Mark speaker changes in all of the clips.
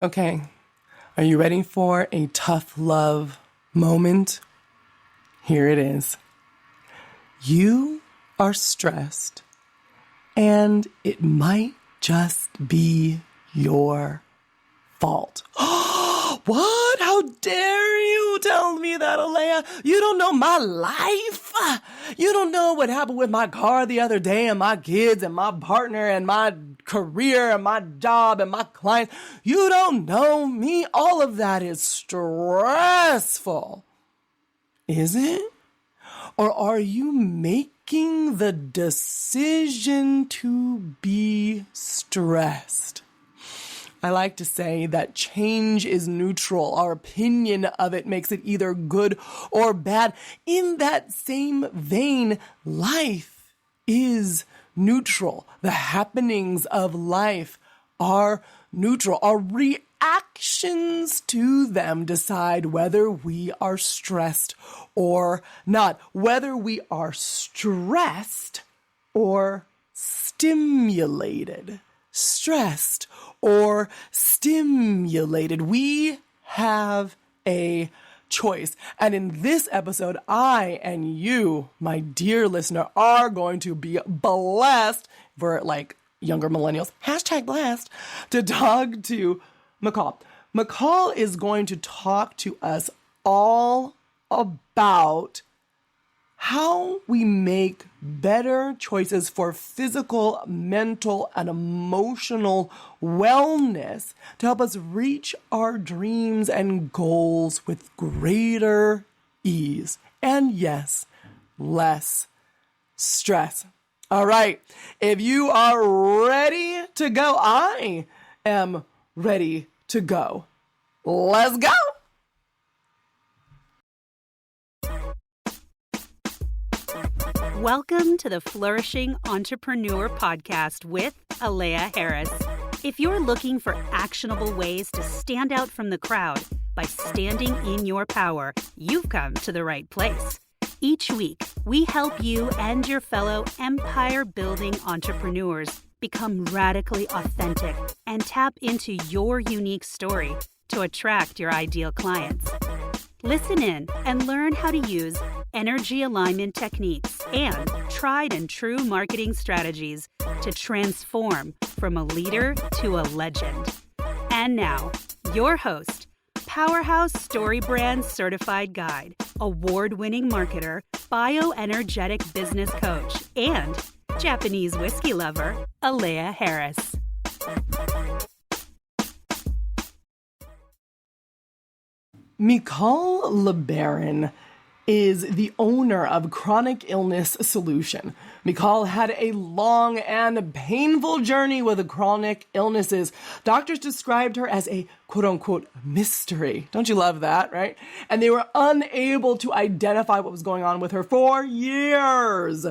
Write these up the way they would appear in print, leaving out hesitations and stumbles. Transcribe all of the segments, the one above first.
Speaker 1: Okay, are you ready for a tough love moment? Here it is. You are stressed, and it might just be your fault. What? How dare you tell me that, Alea? You don't know my life. You don't know what happened with my car the other day and my kids and my partner and my career and my job and my clients. You don't know me. All of that is stressful. Is it? Or are you making the decision to be stressed? I like to say that change is neutral. Our opinion of it makes it either good or bad. In that same vein, life is neutral. The happenings of life are neutral. Our reactions to them decide whether we are stressed or not, whether we are stressed or stimulated. Stressed or stimulated. We have a choice. And in this episode, I and you, my dear listener, are going to be blessed, for like younger millennials, #blessed, to talk to Michal. Michal is going to talk to us all about how we make better choices for physical, mental, and emotional wellness to help us reach our dreams and goals with greater ease. And yes, less stress. All right, if you are ready to go, I am ready to go. Let's go.
Speaker 2: Welcome to the Flourishing Entrepreneur Podcast with Alea Harris. If you're looking for actionable ways to stand out from the crowd by standing in your power, you've come to the right place. Each week, we help you and your fellow empire-building entrepreneurs become radically authentic and tap into your unique story to attract your ideal clients. Listen in and learn how to use energy alignment techniques and tried and true marketing strategies to transform from a leader to a legend. And now, your host, Powerhouse Story Brand Certified Guide, award-winning marketer, bioenergetic business coach, and Japanese whiskey lover, Alea Harris.
Speaker 1: Michal LeBaron is the owner of Chronic Illness Solution. Michal had a long and painful journey with chronic illnesses. Doctors described her as a quote-unquote mystery. Don't you love that, right? And they were unable to identify what was going on with her for years.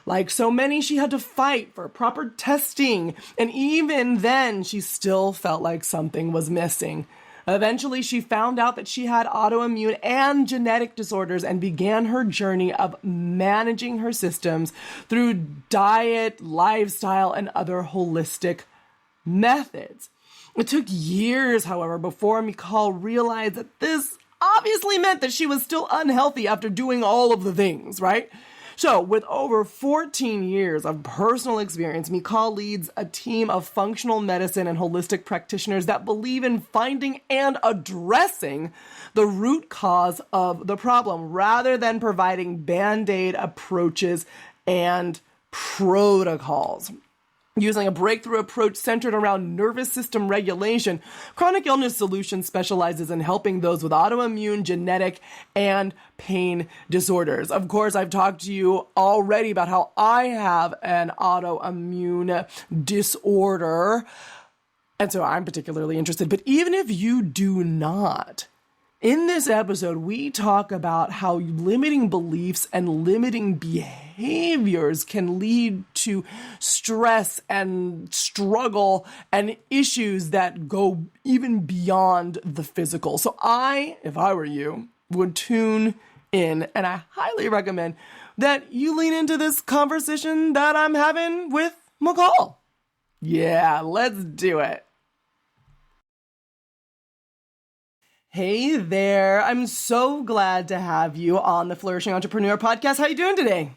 Speaker 1: Like so many, she had to fight for proper testing. And even then, she still felt like something was missing. Eventually, she found out that she had autoimmune and genetic disorders and began her journey of managing her systems through diet, lifestyle, and other holistic methods. It took years, however, before Michal realized that this obviously meant that she was still unhealthy after doing all of the things, right? So, with over 14 years of personal experience, Michal leads a team of functional medicine and holistic practitioners that believe in finding and addressing the root cause of the problem, rather than providing band-aid approaches and protocols. Using a breakthrough approach centered around nervous system regulation, Chronic Illness Solutions specializes in helping those with autoimmune, genetic, and pain disorders. Of course, I've talked to you already about how I have an autoimmune disorder, and so I'm particularly interested. But even if you do not, in this episode, we talk about how limiting beliefs and limiting behaviors can lead to stress and struggle and issues that go even beyond the physical. So if I were you, would tune in, and I highly recommend that you lean into this conversation that I'm having with Michal. Yeah, let's do it. Hey there. I'm so glad to have you on the Flourishing Entrepreneur podcast. How you doing today?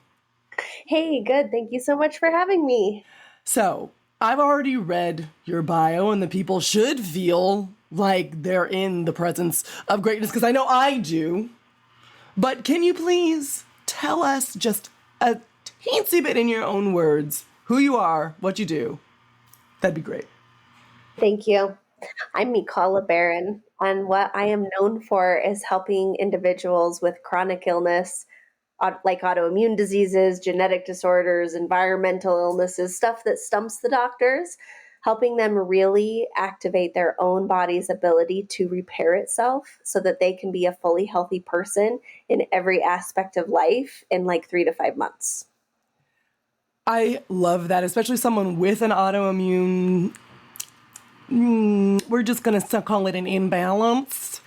Speaker 3: Hey, good. Thank you so much for having me.
Speaker 1: So, I've already read your bio, and the people should feel like they're in the presence of greatness because I know I do. But can you please tell us just a teensy bit in your own words who you are, what you do? That'd be great.
Speaker 3: Thank you. I'm Michal, LeBaron, and what I am known for is helping individuals with chronic illness, like autoimmune diseases, genetic disorders, environmental illnesses, stuff that stumps the doctors, helping them really activate their own body's ability to repair itself so that they can be a fully healthy person in every aspect of life in like 3 to 5 months.
Speaker 1: I love that, especially someone with an autoimmune, we're just going to call it an imbalance.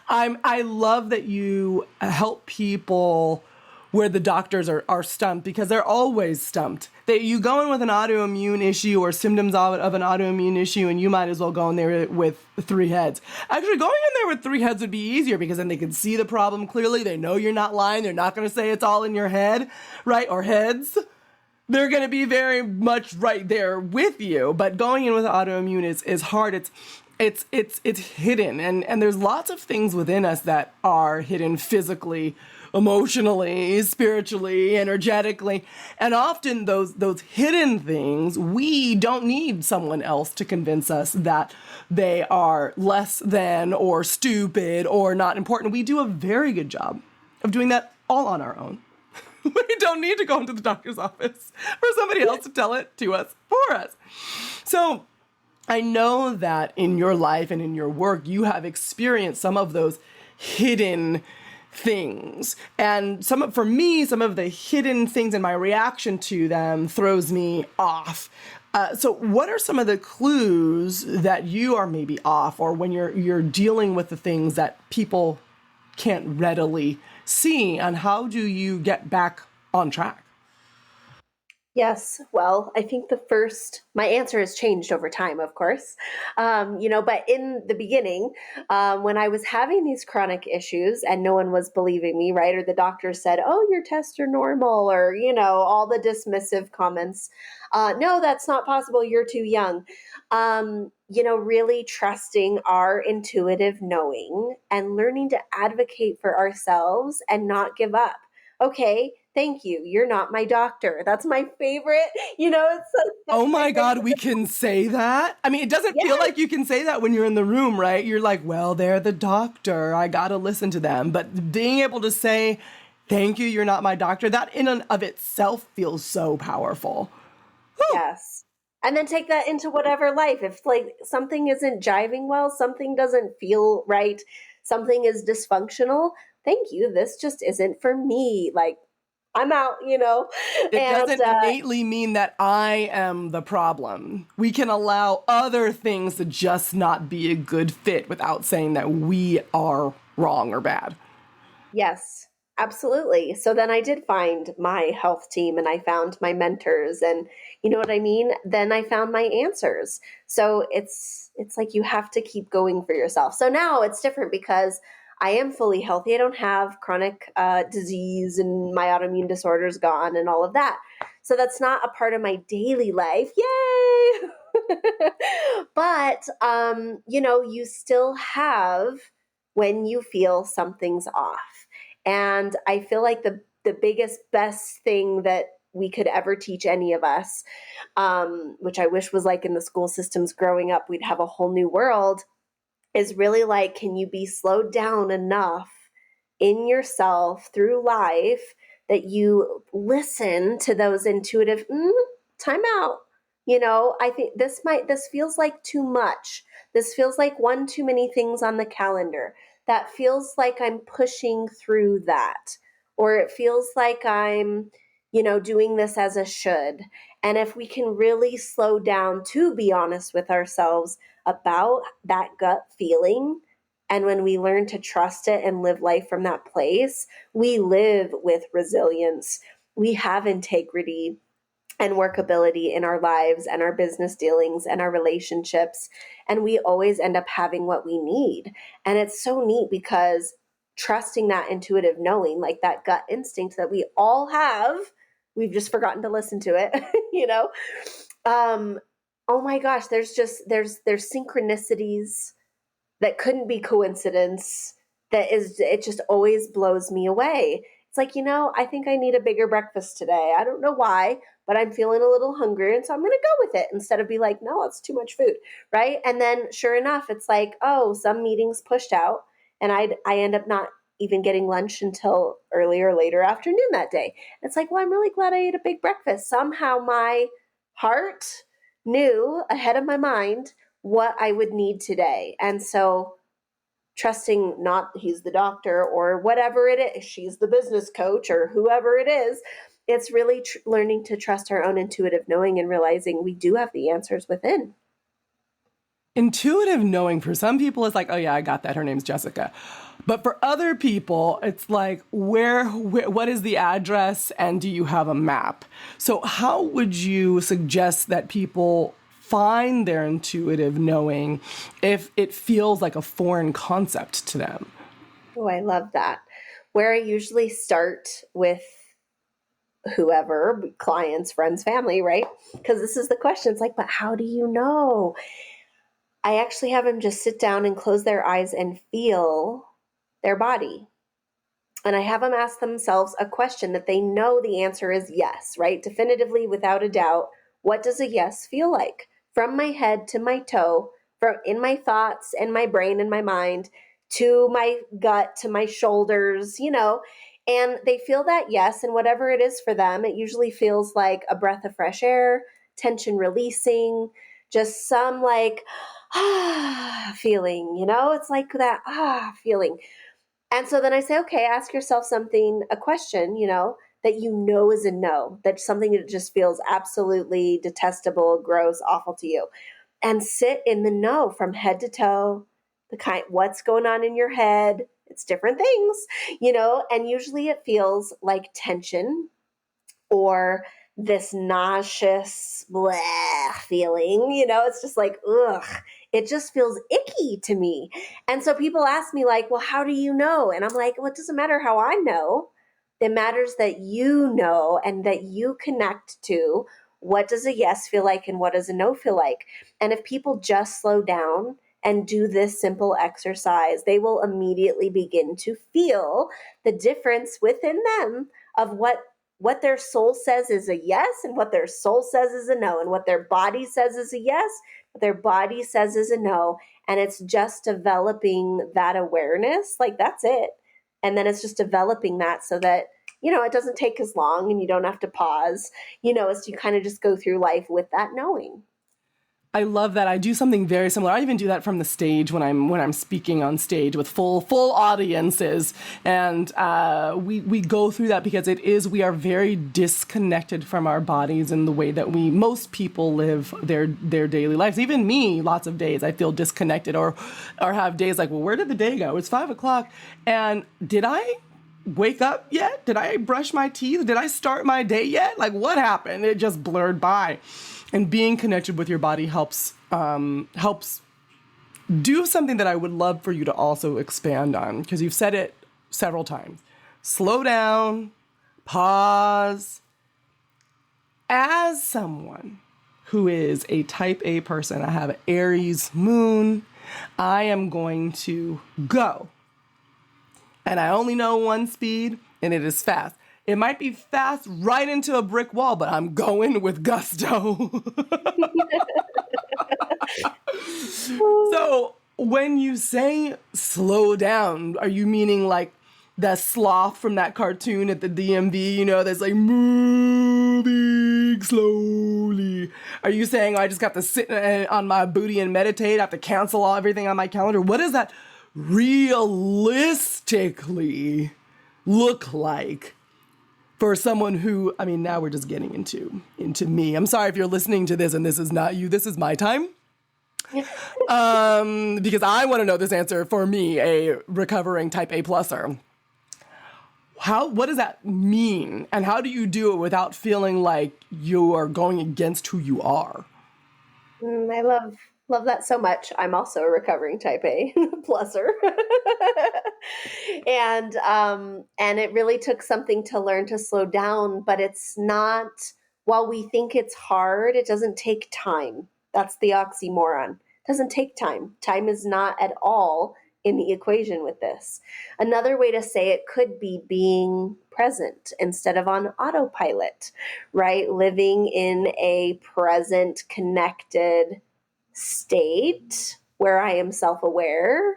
Speaker 1: I love that you help people where the doctors are stumped because they're always stumped. You go in with an autoimmune issue or symptoms of an autoimmune issue, and you might as well go in there with 3 heads. Actually, going in there with 3 heads would be easier because then they can see the problem clearly. They know you're not lying. They're not going to say it's all in your head, right? Or heads. They're going to be very much right there with you. But going in with autoimmune is hard. It's hidden, and there's lots of things within us that are hidden physically, emotionally, spiritually, energetically, and often those hidden things, we don't need someone else to convince us that they are less than or stupid or not important. We do a very good job of doing that all on our own. We don't need to go into the doctor's office for somebody else to tell it to us for us. So I know that in your life and in your work, you have experienced some of those hidden things. And for me, some of the hidden things and my reaction to them throws me off. So what are some of the clues that you are maybe off, or when you're dealing with the things that people can't readily see, and how do you get back on track?
Speaker 3: Yes. Well, I think my answer has changed over time, of course. But in the beginning, when I was having these chronic issues and no one was believing me, right? Or the doctor said, oh, your tests are normal, or, all the dismissive comments. No, that's not possible. You're too young. Really trusting our intuitive knowing and learning to advocate for ourselves and not give up. Okay, thank you. You're not my doctor. That's my favorite.
Speaker 1: Oh my God, we can say that? I mean, it doesn't feel like you can say that when you're in the room, right? You're like, well, they're the doctor. I got to listen to them. But being able to say, thank you, you're not my doctor, that in and of itself feels so powerful. Whew.
Speaker 3: Yes. And then take that into whatever life. If like something isn't jiving well, something doesn't feel right, something is dysfunctional, thank you. This just isn't for me. Like, I'm out,
Speaker 1: It doesn't innately mean that I am the problem. We can allow other things to just not be a good fit without saying that we are wrong or bad.
Speaker 3: Yes, absolutely. So then I did find my health team and I found my mentors, and you know what I mean? Then I found my answers. So it's like you have to keep going for yourself. So now it's different because I am fully healthy. I don't have chronic disease and my autoimmune disorder is gone and all of that. So that's not a part of my daily life. Yay! But, you still have when you feel something's off. And I feel like the biggest, best thing that we could ever teach any of us, which I wish was like in the school systems growing up, we'd have a whole new world, is really like, can you be slowed down enough in yourself through life that you listen to those intuitive, time out. I think this feels like too much. This feels like one too many things on the calendar. That feels like I'm pushing through that. Or it feels like I'm, doing this as a should. And if we can really slow down to be honest with ourselves about that gut feeling, and when we learn to trust it and live life from that place, we live with resilience. We have integrity. and workability in our lives and our business dealings and our relationships. And we always end up having what we need. And it's so neat because trusting that intuitive knowing, like that gut instinct that we all have, we've just forgotten to listen to it, you know? Oh my gosh, there's synchronicities that couldn't be coincidence. It just always blows me away. It's like, I think I need a bigger breakfast today. I don't know why, but I'm feeling a little hungry. And so I'm going to go with it instead of be like, no, it's too much food. Right. And then sure enough, it's like, oh, some meetings pushed out and I end up not even getting lunch until early or later afternoon that day. It's like, well, I'm really glad I ate a big breakfast. Somehow my heart knew ahead of my mind what I would need today. And so trusting not he's the doctor or whatever it is, she's the business coach or whoever it is, it's really learning to trust our own intuitive knowing and realizing we do have the answers within.
Speaker 1: Intuitive knowing for some people is like, oh yeah, I got that. Her name's Jessica. But for other people, it's like, where what is the address and do you have a map? So how would you suggest that people find their intuitive knowing if it feels like a foreign concept to them?
Speaker 3: Oh, I love that. Where I usually start with whoever, clients, friends, family, right? Because this is the question. It's like, but how do you know? I actually have them just sit down and close their eyes and feel their body. And I have them ask themselves a question that they know the answer is yes, right? Definitively, without a doubt, what does a yes feel like? From my head to my toe, from in my thoughts and my brain and my mind, to my gut, to my shoulders, and they feel that yes, and whatever it is for them, it usually feels like a breath of fresh air, tension releasing, just some like, feeling, it's like that, feeling. And so then I say, okay, ask yourself a question, that is a no, that's something that just feels absolutely detestable, gross, awful to you. And sit in the no from head to toe, what's going on in your head. It's different things, and usually it feels like tension or this nauseous bleh feeling, it's just like, ugh, it just feels icky to me. And so people ask me like, well, how do you know? And I'm like, well, it doesn't matter how I know. It matters that you know and that you connect to what does a yes feel like and what does a no feel like. And if people just slow down and do this simple exercise, they will immediately begin to feel the difference within them of what their soul says is a yes and what their soul says is a no, and what their body says is a yes, what their body says is a no. And it's just developing that awareness, like that's it. And then it's just developing that so that, it doesn't take as long and you don't have to pause, as you kind of just go through life with that knowing.
Speaker 1: I love that. I do something very similar. I even do that from the stage when I'm speaking on stage with full audiences, and we go through that because we are very disconnected from our bodies in the way that most people live their daily lives. Even me, lots of days I feel disconnected or have days like, well, where did the day go? It's 5:00, and did I wake up yet? Did I brush my teeth? Did I start my day yet? Like, what happened? It just blurred by. And being connected with your body helps do something that I would love for you to also expand on, because you've said it several times. Slow down, pause. As someone who is a type A person, I have an Aries moon, I am going to go. And I only know one speed, and it is fast. It might be fast right into a brick wall, but I'm going with gusto. So when you say slow down, are you meaning like the sloth from that cartoon at the DMV, that's like moving slowly? Are you saying, I just got to sit on my booty and meditate? I have to cancel everything on my calendar? What does that realistically look like for someone who, now we're just getting into me. I'm sorry if you're listening to this and this is not you. This is my time. Because I want to know this answer for me, a recovering type A pluser. what does that mean? And how do you do it without feeling like you are going against who you are?
Speaker 3: I love that so much. I'm also a recovering type A pluser. And it really took something to learn to slow down, but it's not, while we think it's hard, it doesn't take time. That's the oxymoron. It doesn't take time. Time is not at all in the equation with this. Another way to say it could be being present instead of on autopilot, right? Living in a present, connected state where I am self-aware.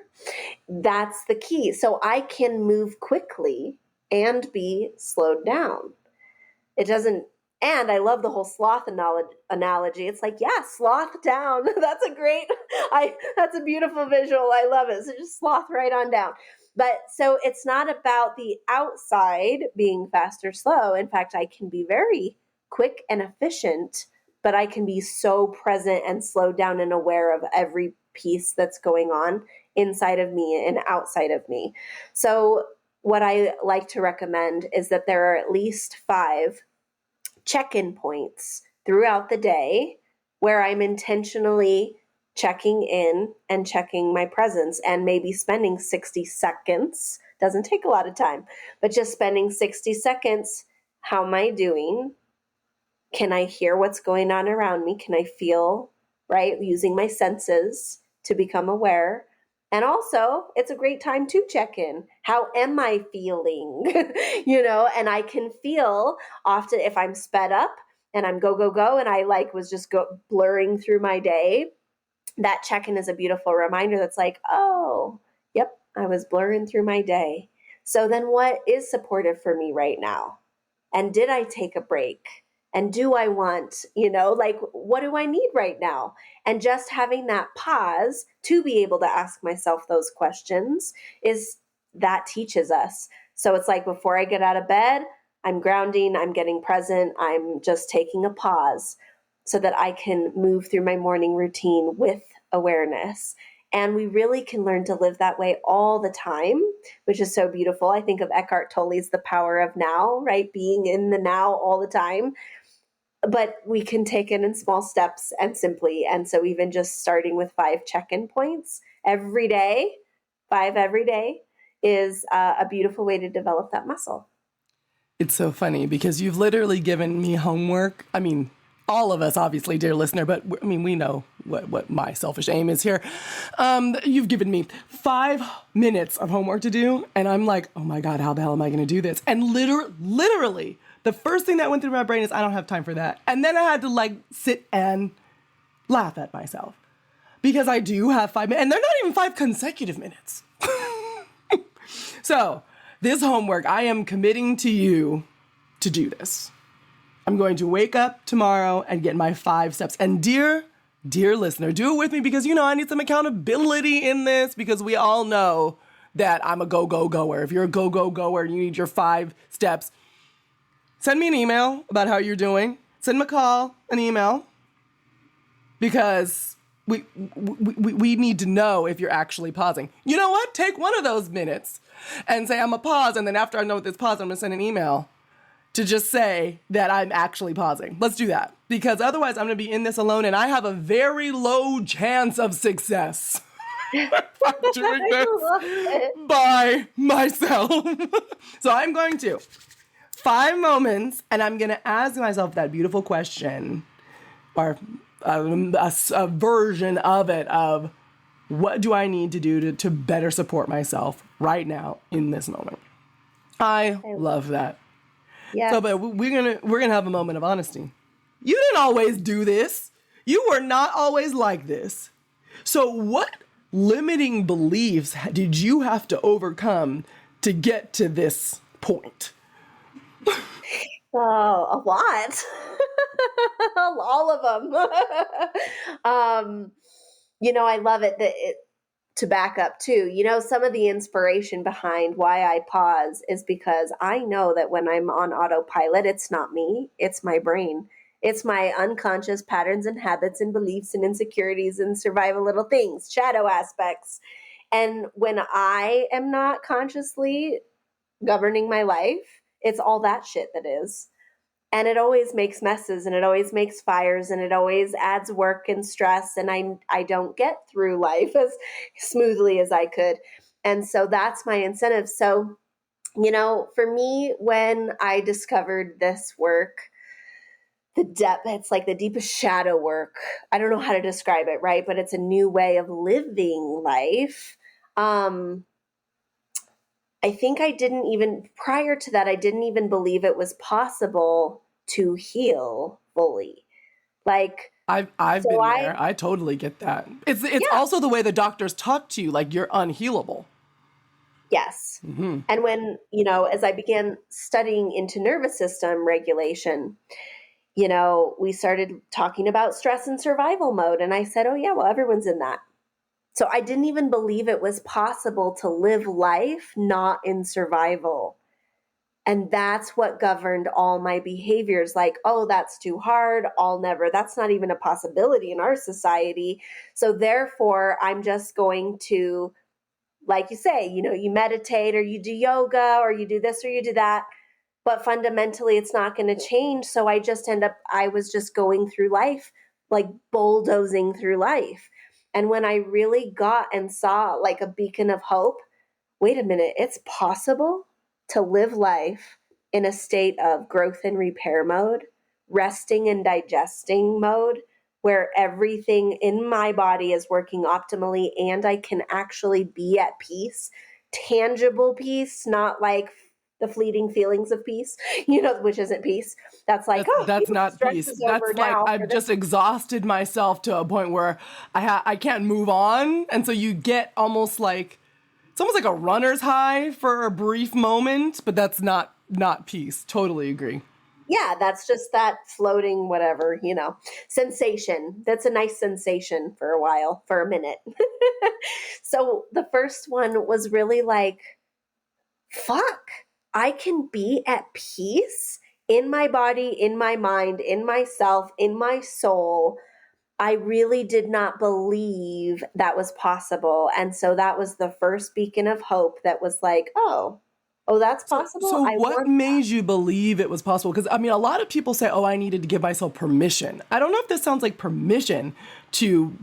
Speaker 3: That's the key. So I can move quickly and be slowed down. It doesn't, and I love the whole sloth analogy. It's like, yeah, sloth down. That's a beautiful visual. I love it. So just sloth right on down. But so it's not about the outside being fast or slow. In fact, I can be very quick and efficient, but I can be so present and slowed down and aware of every piece that's going on inside of me and outside of me. So what I like to recommend is that there are at least 5 check-in points throughout the day where I'm intentionally checking in and checking my presence, and maybe spending 60 seconds. Doesn't take a lot of time, but just spending 60 seconds. How am I doing? Can I hear what's going on around me? Can I feel, right? Using my senses to become aware. And also, it's a great time to check in. How am I feeling? And I can feel often if I'm sped up and I'm go, and I was just blurring through my day, that check-in is a beautiful reminder that's like, oh, yep, I was blurring through my day. So then what is supportive for me right now? And did I take a break? And do I want, what do I need right now? And just having that pause to be able to ask myself those questions that teaches us. So it's like, before I get out of bed, I'm grounding, I'm getting present, I'm just taking a pause so that I can move through my morning routine with awareness. And we really can learn to live that way all the time, which is so beautiful. I think of Eckhart Tolle's The Power of Now, right? Being in the now all the time. But we can take it in small steps and simply. And so even just starting with 5 check-in points every day, 5 every day, is a beautiful way to develop that muscle.
Speaker 1: It's so funny because you've literally given me homework. I mean, all of us, obviously, dear listener, but we know what my selfish aim is here. You've given me 5 minutes of homework to do, and I'm like, oh my God, how the hell am I going to do this? And literally, the first thing that went through my brain is, I don't have time for that. And then I had to sit and laugh at myself because I do have 5 minutes, and they're not even 5 consecutive minutes. So this homework, I am committing to you to do this. I'm going to wake up tomorrow and get my 5 steps. And dear listener, do it with me because, I need some accountability in this because we all know that I'm a go-goer. If you're a go-goer and you need your 5 steps, send me an email about how you're doing. Send Michal an email because we need to know if you're actually pausing. You know what? Take one of those minutes and say, I'm a pause. And then after I know this pause, I'm going to send an email to just say that I'm actually pausing. Let's do that. Because otherwise I'm going to be in this alone and I have a very low chance of success. I'm doing this by myself. So I'm going to 5 moments and I'm going to ask myself that beautiful question or a version of it of what do I need to do to better support myself right now in this moment. I love that.
Speaker 3: Yes.
Speaker 1: So, but we're gonna have a moment of honesty. You didn't always do this. You were not always like this. So, what limiting beliefs did you have to overcome to get to this point?
Speaker 3: Oh, a lot. All of them. I love it to back up too. Some of the inspiration behind why I pause is because I know that when I'm on autopilot, it's not me, it's my brain. It's my unconscious patterns and habits and beliefs and insecurities and survival little things, shadow aspects. And when I am not consciously governing my life. It's all that shit that is. And it always makes messes and it always makes fires and it always adds work and stress. And I don't get through life as smoothly as I could. And so that's my incentive. So, for me, when I discovered this work, the depth, it's like the deepest shadow work. I don't know how to describe it, right? But it's a new way of living life. I think prior to that, I didn't even believe it was possible to heal fully. Like,
Speaker 1: I've
Speaker 3: so
Speaker 1: been there. I totally get that. It's
Speaker 3: yeah,
Speaker 1: also the way the doctors talk to you, like you're unhealable.
Speaker 3: yes.
Speaker 1: Mm-hmm.
Speaker 3: And when, as I began studying into nervous system regulation, we started talking about stress and survival mode. And I said, oh yeah, well, everyone's in that. So I didn't even believe it was possible to live life not in survival. And that's what governed all my behaviors. Like, oh, that's too hard. That's not even a possibility in our society. So therefore, I'm just going to, like you say, you meditate or you do yoga or you do this or you do that. But fundamentally, it's not going to change. So I was just going through life, like bulldozing through life. And when I really got and saw like a beacon of hope, wait a minute, it's possible to live life in a state of growth and repair mode, resting and digesting mode, where everything in my body is working optimally and I can actually be at peace, tangible peace, not like the fleeting feelings of peace, which isn't peace. That's like,
Speaker 1: That's not
Speaker 3: stress
Speaker 1: peace.
Speaker 3: is over
Speaker 1: That's like
Speaker 3: now.
Speaker 1: I've just exhausted myself to a point where I can't move on, and so you get almost like it's almost like a runner's high for a brief moment, but that's not peace. Totally agree.
Speaker 3: Yeah, that's just that floating whatever, sensation. That's a nice sensation for a while, for a minute. So the first one was really like, fuck, I can be at peace in my body, in my mind, in myself, in my soul. I really did not believe that was possible. And so that was the first beacon of hope that was like, oh, that's possible.
Speaker 1: So
Speaker 3: I
Speaker 1: what
Speaker 3: want
Speaker 1: made you believe it was possible? Because I mean, a lot of people say, "Oh, I needed to give myself permission." I don't know if this sounds like permission to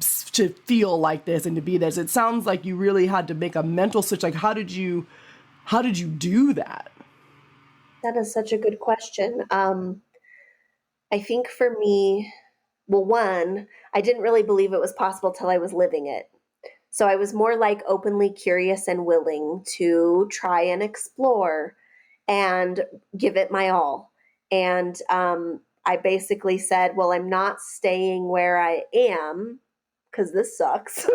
Speaker 1: feel like this and to be this. It sounds like you really had to make a mental switch. Like, how did you do that?
Speaker 3: that is such a good question. I think for me, well, one, I didn't really believe it was possible till I was living it. So I was more like openly curious and willing to try and explore and give it my all. And I basically said, well, I'm not staying where I am because this sucks.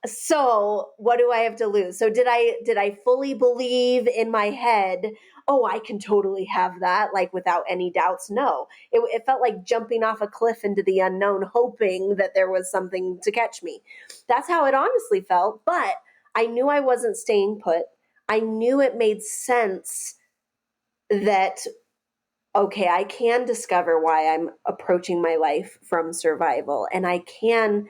Speaker 3: So what do I have to lose? So did I fully believe in my head, oh, I can totally have that, like without any doubts? No. It felt like jumping off a cliff into the unknown, hoping that there was something to catch me. That's how it honestly felt. But I knew I wasn't staying put. I knew it made sense that, okay, I can discover why I'm approaching my life from survival, and I can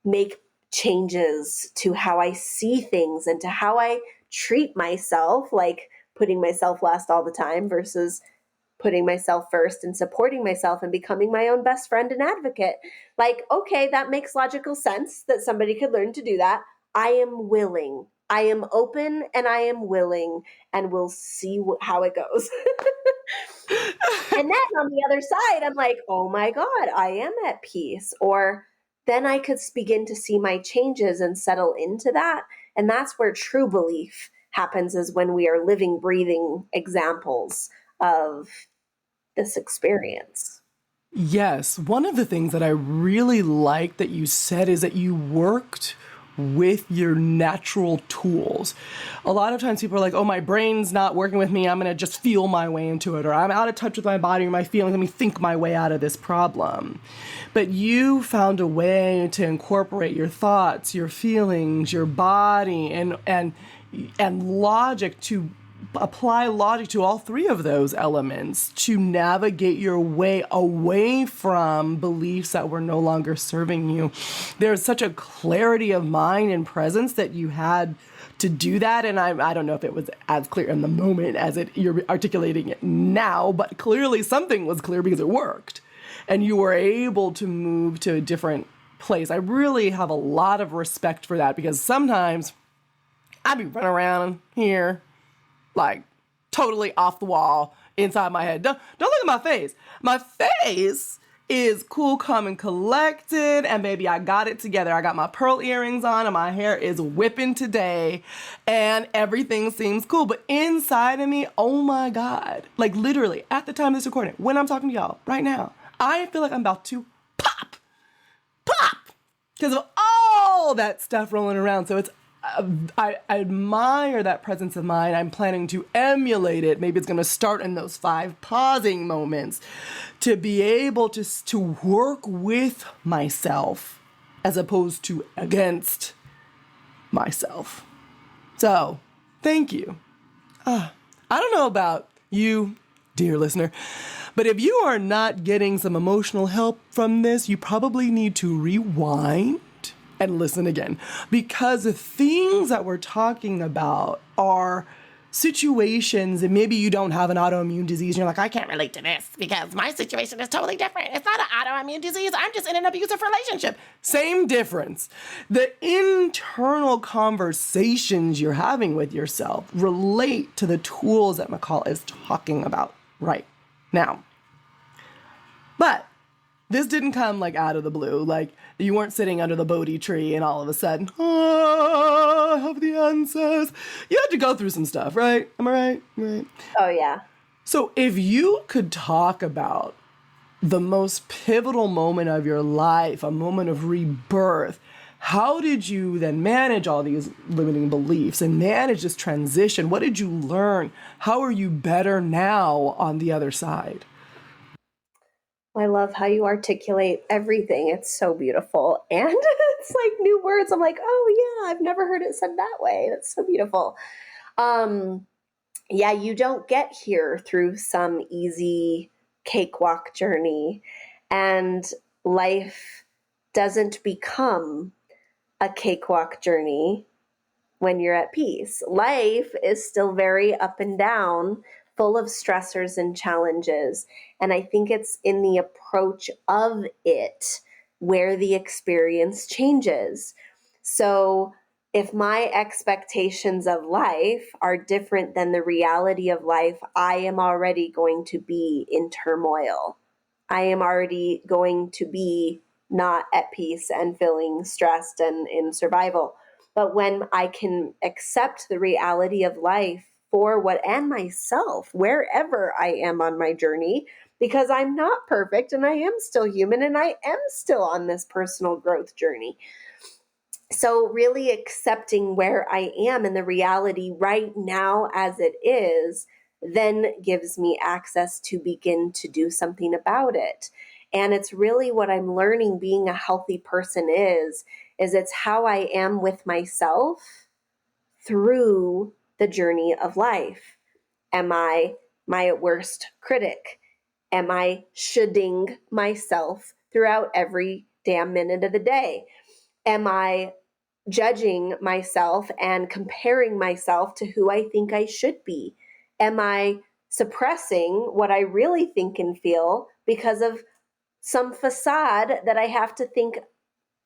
Speaker 3: make changes to how I see things and to how I treat myself, like putting myself last all the time versus putting myself first and supporting myself and becoming my own best friend and advocate. Like, okay, that makes logical sense that somebody could learn to do that. I am willing. I am open and I am willing, and we'll see how it goes. And then on the other side, I'm like, oh my God, I am at peace. Or then I could begin to see my changes and settle into that. And that's where true belief happens, is when we are living, breathing examples of this experience.
Speaker 1: Yes. One of the things that I really like that you said is that you worked with your natural tools. A lot of times people are like, oh, my brain's not working with me. I'm going to just feel my way into it. Or I'm out of touch with my body or my feelings. Let me think my way out of this problem. But you found a way to incorporate your thoughts, your feelings, your body, and logic to apply logic to all three of those elements to navigate your way away from beliefs that were no longer serving you. There's such a clarity of mind and presence that you had to do that. And I don't know if it was as clear in the moment as you're articulating it now, but clearly something was clear because it worked. And you were able to move to a different place. I really have a lot of respect for that, because sometimes I'd be running around here like totally off the wall inside my head. Don't look at my face. My face is cool, calm, and collected, and baby, I got it together. I got my pearl earrings on, and my hair is whipping today, and everything seems cool. But inside of me, oh my God, like literally at the time of this recording, when I'm talking to y'all right now, I feel like I'm about to pop, because of all that stuff rolling around. So I admire that presence of mind. I'm planning to emulate it. Maybe it's going to start in those 5 pausing moments to be able to work with myself as opposed to against myself. So, thank you. I don't know about you, dear listener, but if you are not getting some emotional help from this, you probably need to rewind and listen again, because the things that we're talking about are situations, and maybe you don't have an autoimmune disease and you're like, I can't relate to this because my situation is totally different. It's not an autoimmune disease. I'm just in an abusive relationship. Same difference. The internal conversations you're having with yourself relate to the tools that Michal is talking about right now. But this didn't come like out of the blue. Like you weren't sitting under the Bodhi tree and all of a sudden, I have the answers. You had to go through some stuff, right? Am I right? Right.
Speaker 3: Oh, yeah.
Speaker 1: So if you could talk about the most pivotal moment of your life, a moment of rebirth, how did you then manage all these limiting beliefs and manage this transition? What did you learn? How are you better now on the other side?
Speaker 3: I love how you articulate everything. It's so beautiful. And it's like new words. I'm like, oh yeah, I've never heard it said that way. That's so beautiful. Yeah, you don't get here through some easy cakewalk journey, and life doesn't become a cakewalk journey when you're at peace. Life is still very up and down, full of stressors and challenges. And I think it's in the approach of it where the experience changes. So if my expectations of life are different than the reality of life, I am already going to be in turmoil. I am already going to be not at peace and feeling stressed and in survival. But when I can accept the reality of life for what, and myself, wherever I am on my journey, because I'm not perfect and I am still human and I am still on this personal growth journey. So really accepting where I am and the reality right now as it is, then gives me access to begin to do something about it. And it's really what I'm learning being a healthy person is it's how I am with myself through the journey of life. Am I my at worst critic? Am I shoulding myself throughout every damn minute of the day? Am I judging myself and comparing myself to who I think I should be? Am I suppressing what I really think and feel because of some facade that I have to think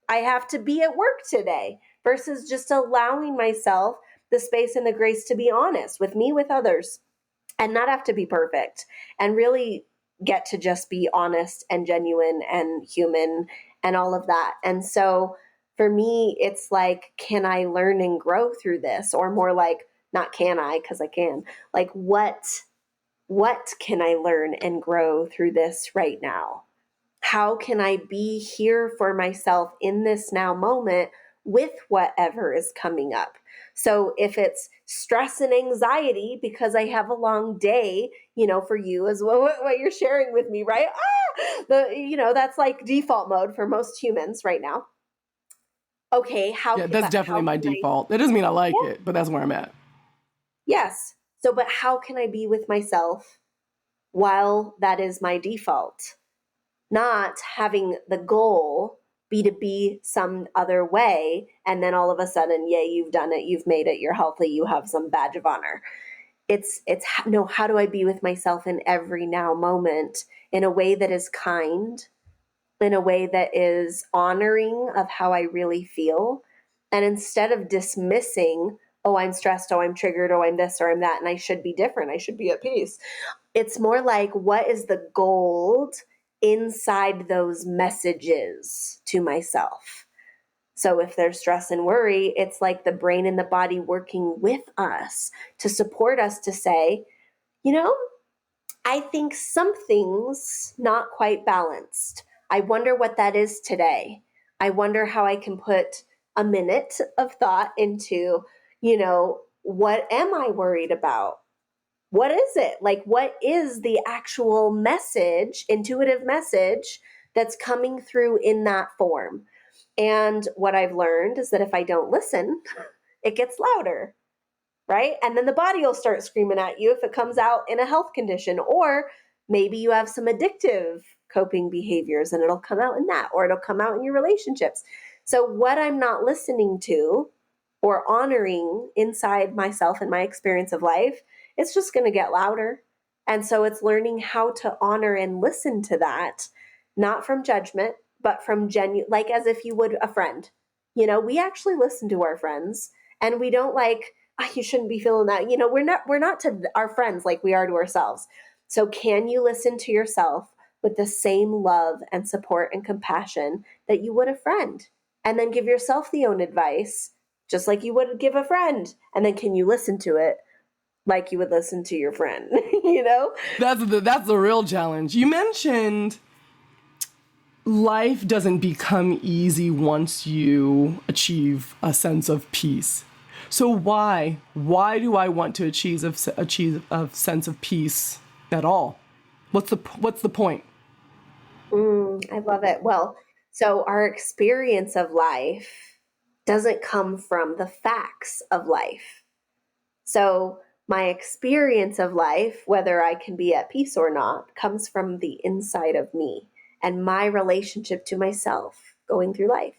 Speaker 3: I have to be at work today, versus just allowing myself the space and the grace to be honest with me, with others, and not have to be perfect, and really get to just be honest and genuine and human and all of that. And so for me, it's like, can I learn and grow through this? Or more like, not can I, because I can. Like, what can I learn and grow through this right now? How can I be here for myself in this now moment with whatever is coming up? So if it's stress and anxiety because I have a long day, for you is what you're sharing with me, right? That's like default mode for most humans right now. Okay,
Speaker 1: that's definitely my default. That doesn't mean I like it, but that's where I'm at.
Speaker 3: Yes. So, but how can I be with myself while that is my default? Not having the goal be to be some other way, and then all of a sudden, yay, you've done it, you've made it, you're healthy, you have some badge of honor. It's no, how do I be with myself in every now moment in a way that is kind, in a way that is honoring of how I really feel? And instead of dismissing, oh, I'm stressed, oh, I'm triggered, oh, I'm this or I'm that, and I should be different, I should be at peace. It's more like, what is the gold inside those messages to myself? So if there's stress and worry, it's like the brain and the body working with us to support us to say, I think something's not quite balanced. I wonder what that is today. I wonder how I can put a minute of thought into, what am I worried about? What is it? Like, what is the actual message, intuitive message that's coming through in that form? And what I've learned is that if I don't listen, it gets louder, right? And then the body will start screaming at you if it comes out in a health condition, or maybe you have some addictive coping behaviors and it'll come out in that, or it'll come out in your relationships. So what I'm not listening to or honoring inside myself and my experience of life, it's just going to get louder. And so it's learning how to honor and listen to that, not from judgment, but from genuine, like as if you would a friend. We actually listen to our friends, and we don't like, oh, you shouldn't be feeling that. We're not to our friends like we are to ourselves. So can you listen to yourself with the same love and support and compassion that you would a friend? And then give yourself the own advice, just like you would give a friend. And then can you listen to it like you would listen to your friend?
Speaker 1: That's the real challenge. You mentioned life doesn't become easy once you achieve a sense of peace. So why do I want to achieve a sense of peace at all? What's the point?
Speaker 3: I love it. Well, so our experience of life doesn't come from the facts of life. So my experience of life, whether I can be at peace or not, comes from the inside of me and my relationship to myself going through life.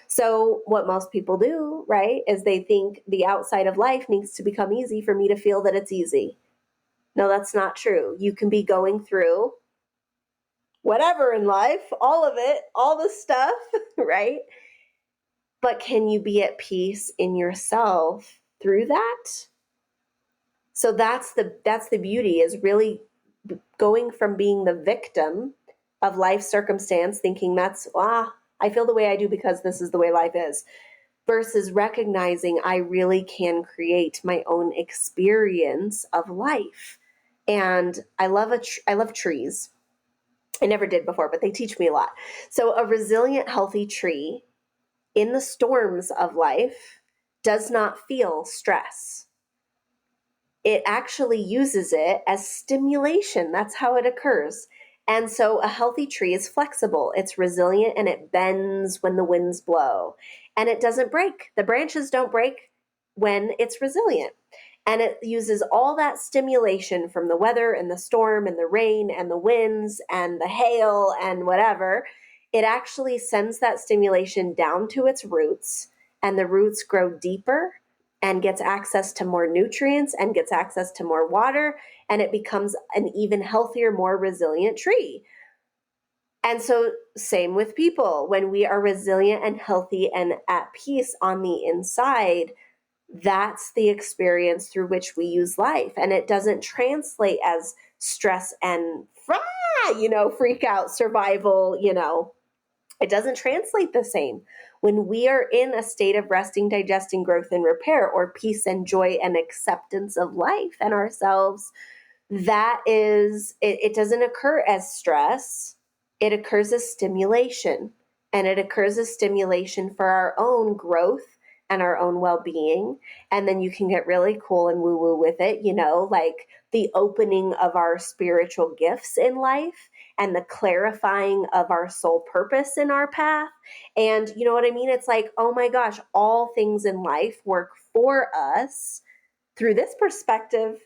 Speaker 3: So what most people do, right, is they think the outside of life needs to become easy for me to feel that it's easy. No, that's not true. You can be going through whatever in life, all of it, all the stuff, right? But can you be at peace in yourself through that? So that's the beauty, is really going from being the victim of life circumstance, thinking I feel the way I do because this is the way life is, versus recognizing I really can create my own experience of life. And I love trees. I never did before, but they teach me a lot. So a resilient, healthy tree in the storms of life does not feel stress. It actually uses it as stimulation. That's how it occurs. And so a healthy tree is flexible, it's resilient, and it bends when the winds blow. And it doesn't break. The branches don't break when it's resilient. And it uses all that stimulation from the weather and the storm and the rain and the winds and the hail and whatever. It actually sends that stimulation down to its roots, and the roots grow deeper and gets access to more nutrients and gets access to more water, and it becomes an even healthier, more resilient tree. And so same with people. When we are resilient and healthy and at peace on the inside, that's the experience through which we use life. And it doesn't translate as stress and freak out, survival, it doesn't translate the same. When we are in a state of resting, digesting, growth, and repair, or peace and joy and acceptance of life and ourselves, that is, it doesn't occur as stress. It occurs as stimulation. And it occurs as stimulation for our own growth and our own well-being. And then you can get really cool and woo-woo with it, like the opening of our spiritual gifts in life and the clarifying of our soul purpose in our path. And you know what I mean? It's like, oh my gosh, all things in life work for us through this perspective,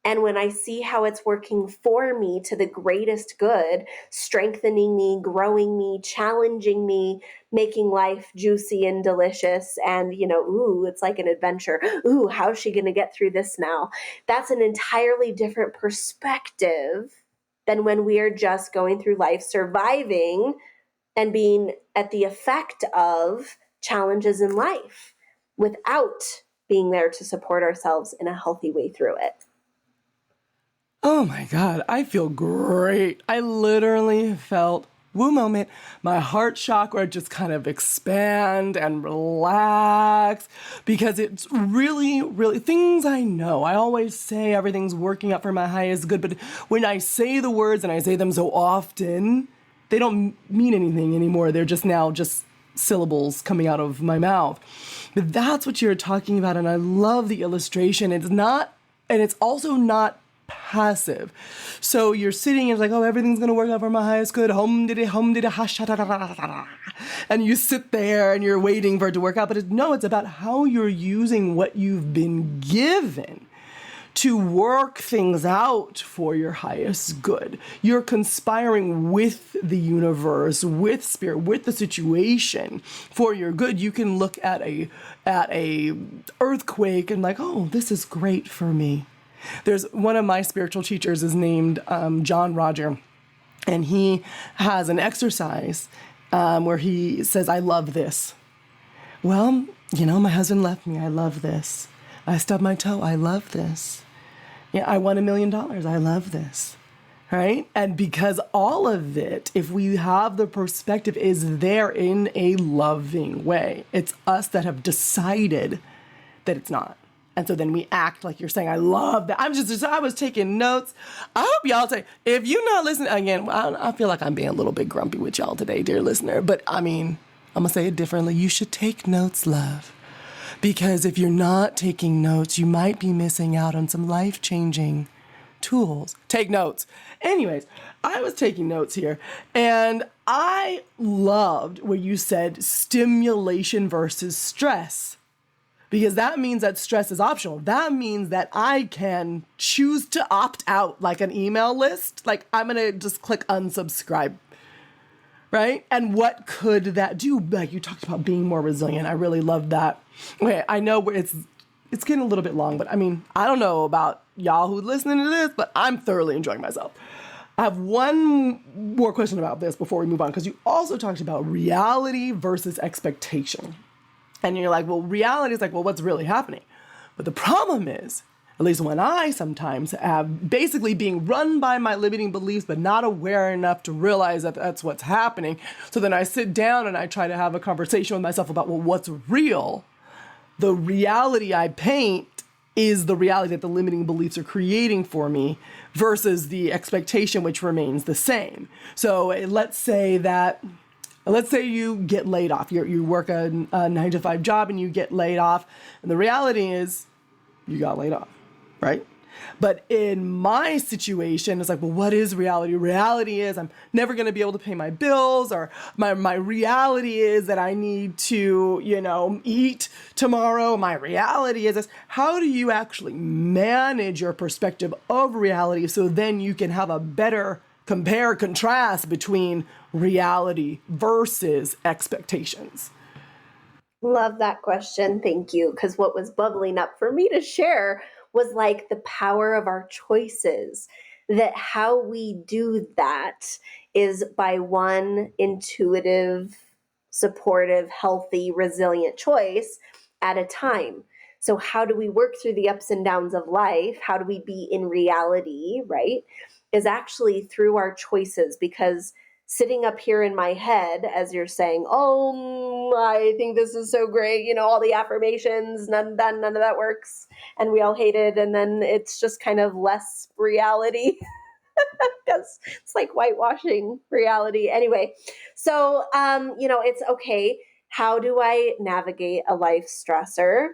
Speaker 3: And when I see how it's working for me to the greatest good, strengthening me, growing me, challenging me, making life juicy and delicious, and, ooh, it's like an adventure. Ooh, how's she going to get through this now? That's an entirely different perspective than when we are just going through life surviving and being at the effect of challenges in life without being there to support ourselves in a healthy way through it.
Speaker 1: Oh my God, I feel great. I literally felt woo moment, my heart chakra just kind of expand and relax because it's really, really things I know. I always say everything's working out for my highest good, but when I say the words and I say them so often, they don't mean anything anymore. They're just now just syllables coming out of my mouth. But that's what you're talking about, and I love the illustration. It's also not passive. So you're sitting and it's like, oh, everything's going to work out for my highest good. Hum diddy, hash, and you sit there and you're waiting for it to work out. But it's about how you're using what you've been given to work things out for your highest good. You're conspiring with the universe, with spirit, with the situation for your good. You can look at a earthquake and like, oh, this is great for me. There's one of my spiritual teachers is named John Roger, and he has an exercise where he says, I love this. Well, my husband left me. I love this. I stubbed my toe. I love this. Yeah, I won $1 million. I love this. Right? And because all of it, if we have the perspective, is there in a loving way. It's us that have decided that it's not. And so then we act like you're saying, I love that. I was taking notes. I hope y'all take, if you're not listening, again, I feel like I'm being a little bit grumpy with y'all today, dear listener. But I mean, I'm going to say it differently. You should take notes, love. Because if you're not taking notes, you might be missing out on some life-changing tools. Take notes. Anyways, I was taking notes here, and I loved where you said stimulation versus stress. Because that means that stress is optional. That means that I can choose to opt out, like an email list. Like, I'm going to just click unsubscribe, right? And what could that do? Like, you talked about being more resilient. I really love that. Okay, I know it's getting a little bit long, but I mean, I don't know about y'all who listening to this, but I'm thoroughly enjoying myself. I have one more question about this before we move on, because you also talked about reality versus expectation. And you're like, well, reality is like, well, what's really happening? But the problem is, at least when I sometimes have basically being run by my limiting beliefs, but not aware enough to realize that that's what's happening. So then I sit down and I try to have a conversation with myself about, well, what's real? The reality I paint is the reality that the limiting beliefs are creating for me versus the expectation, which remains the same. So let's say you get laid off. You work a 9-to-5 job and you get laid off. And the reality is you got laid off, right? But in my situation, it's like, well, what is reality? Reality is I'm never going to be able to pay my bills, or my reality is that I need to, eat tomorrow. My reality is this. How do you actually manage your perspective of reality so then you can have a better contrast between reality versus expectations?
Speaker 3: Love that question. Thank you. Because what was bubbling up for me to share was like the power of our choices, that how we do that is by one intuitive, supportive, healthy, resilient choice at a time. So how do we work through the ups and downs of life? How do we be in reality, right? Is actually through our choices, because sitting up here in my head, as you're saying, oh, I think this is so great, all the affirmations, none of that works, and we all hate it, and then it's just kind of less reality, because it's like whitewashing reality. Anyway, so, it's okay. How do I navigate a life stressor?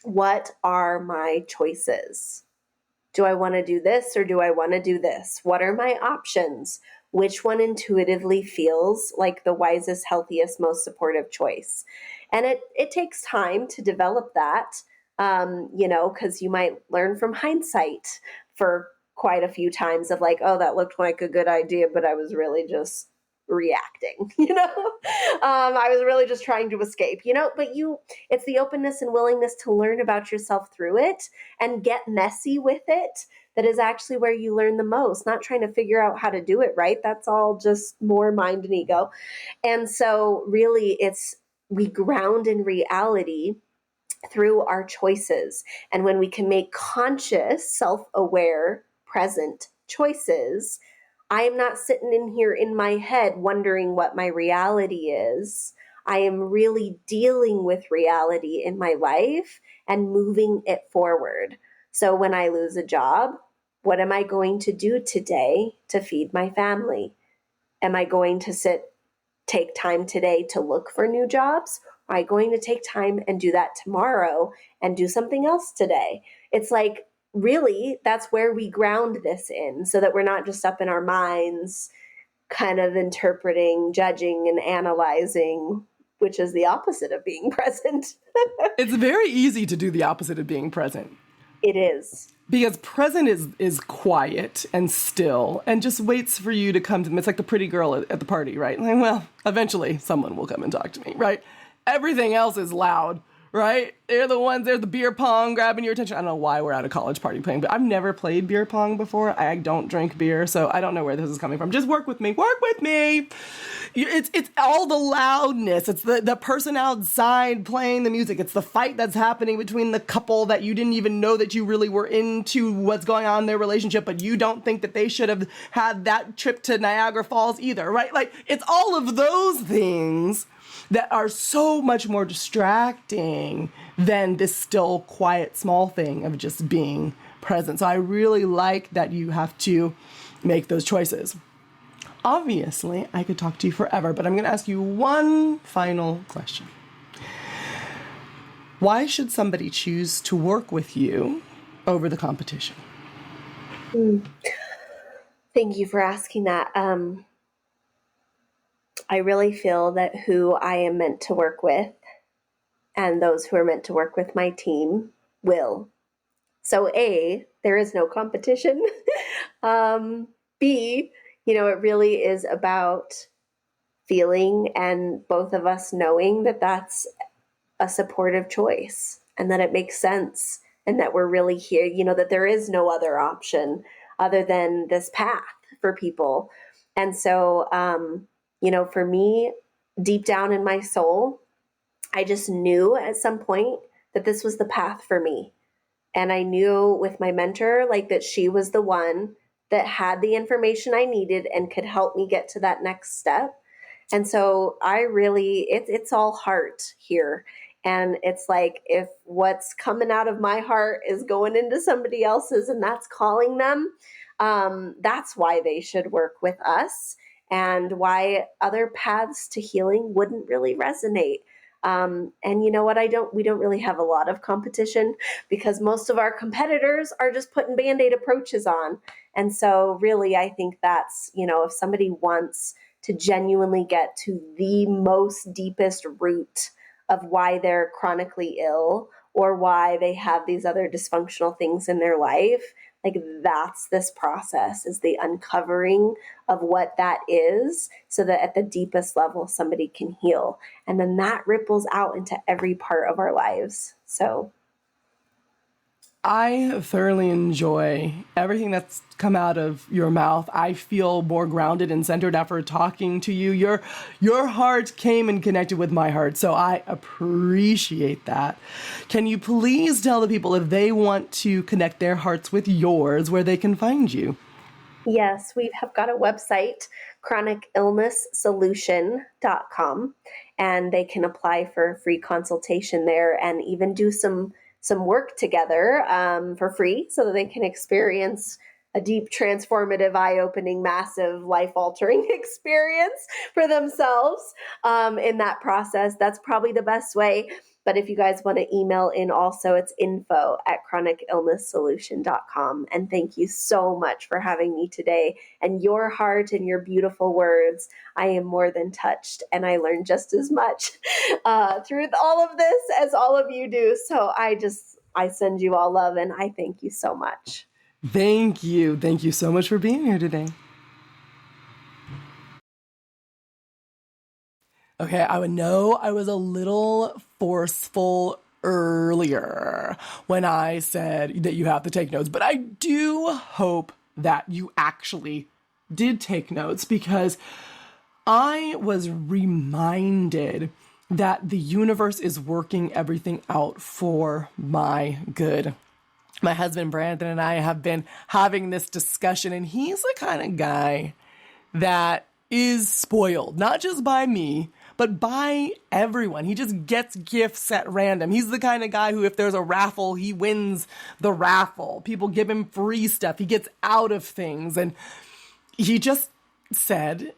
Speaker 3: What are my choices? Do I want to do this or do I want to do this? What are my options? Which one intuitively feels like the wisest, healthiest, most supportive choice? And it takes time to develop that, because you might learn from hindsight for quite a few times of like, oh, that looked like a good idea, but I was really just reacting, I was really just trying to escape, but it's the openness and willingness to learn about yourself through it and get messy with it. That is actually where you learn the most, not trying to figure out how to do it right. That's all just more mind and ego. And so really we ground in reality through our choices. And when we can make conscious, self-aware, present choices, I am not sitting in here in my head wondering what my reality is. I am really dealing with reality in my life and moving it forward. So when I lose a job, what am I going to do today to feed my family? Am I going to take time today to look for new jobs? Am I going to take time and do that tomorrow and do something else today? It's like, really, that's where we ground this in so that we're not just up in our minds, kind of interpreting, judging, and analyzing, which is the opposite of being present.
Speaker 1: It's very easy to do the opposite of being present.
Speaker 3: It is.
Speaker 1: Because present is quiet and still and just waits for you to come to them. It's like the pretty girl at the party, right? Like, well, eventually someone will come and talk to me, right? Everything else is loud, right? They're the beer pong grabbing your attention. I don't know why we're at a college party playing, but I've never played beer pong before. I don't drink beer, so I don't know where this is coming from. Just work with me. Work with me. It's all the loudness. It's the person outside playing the music. It's the fight that's happening between the couple that you didn't even know that you really were into what's going on in their relationship, but you don't think that they should have had that trip to Niagara Falls either, right? Like, it's all of those things that are so much more distracting than this still quiet small thing of just being present. So I really like that you have to make those choices. Obviously, I could talk to you forever, but I'm going to ask you one final question. Why should somebody choose to work with you over the competition?
Speaker 3: Thank you for asking that. I really feel that who I am meant to work with and those who are meant to work with my team will. So A, there is no competition. B, it really is about feeling and both of us knowing that that's a supportive choice and that it makes sense and that we're really here, that there is no other option other than this path for people. And so, for me, deep down in my soul, I just knew at some point that this was the path for me. And I knew with my mentor, that she was the one that had the information I needed and could help me get to that next step. And so it's all heart here. And it's like, if what's coming out of my heart is going into somebody else's and that's calling them, that's why they should work with us and why other paths to healing wouldn't really resonate. And you know what? We don't really have a lot of competition because most of our competitors are just putting Band-Aid approaches on. And so really, I think that's, if somebody wants to genuinely get to the most deepest root of why they're chronically ill or why they have these other dysfunctional things in their life, that's this process, is the uncovering of what that is so that at the deepest level, somebody can heal. And then that ripples out into every part of our lives. So
Speaker 1: I thoroughly enjoy everything that's come out of your mouth. I feel more grounded and centered after talking to you. Your heart came and connected with my heart, so I appreciate that. Can you please tell the people if they want to connect their hearts with yours, where they can find you?
Speaker 3: Yes, we have got a website, chronicillnesssolution.com, and they can apply for a free consultation there and even do some work together for free so that they can experience a deep, transformative, eye-opening, massive, life-altering experience for themselves in that process. That's probably the best way. But if you guys want to email in also, it's info@chronicillnesssolution.com. And thank you so much for having me today and your heart and your beautiful words. I am more than touched and I learned just as much through all of this as all of you do. So I send you all love and I thank you so much.
Speaker 1: Thank you. Thank you so much for being here today. Okay, I would know I was a little forceful earlier when I said that you have to take notes, but I do hope that you actually did take notes, because I was reminded that the universe is working everything out for my good. My husband Brandon and I have been having this discussion, and he's the kind of guy that is spoiled, not just by me, but by everyone. He just gets gifts at random. He's the kind of guy who, if there's a raffle, he wins the raffle. People give him free stuff. He gets out of things. And he just said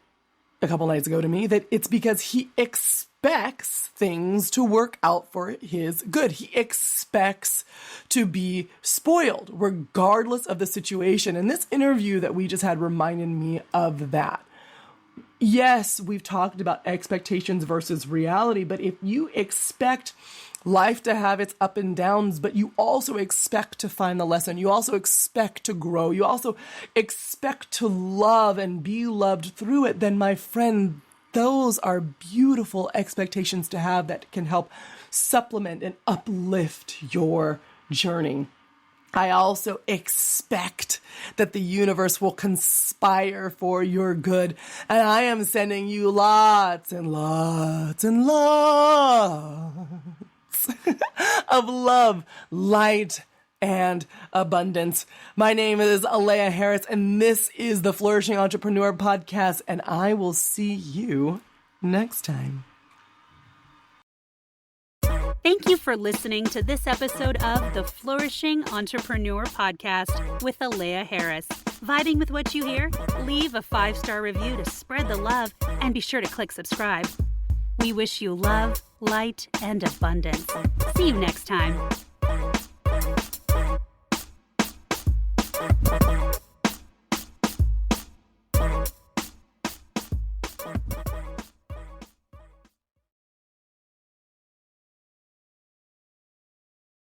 Speaker 1: a couple nights ago to me that it's because he expects things to work out for his good. He expects to be spoiled regardless of the situation. And this interview that we just had reminded me of that. Yes, we've talked about expectations versus reality, but if you expect life to have its up and downs, but you also expect to find the lesson, you also expect to grow, you also expect to love and be loved through it, then my friend, those are beautiful expectations to have that can help supplement and uplift your journey. I also expect that the universe will conspire for your good. And I am sending you lots and lots and lots of love, light, and abundance. My name is Alea Harris, and this is the Flourishing Entrepreneur Podcast, and I will see you next time.
Speaker 2: Thank you for listening to this episode of the Flourishing Entrepreneur Podcast with Alea Harris. Vibing with what you hear? Leave a 5-star review to spread the love, and be sure to click subscribe. We wish you love, light, and abundance. See you next time.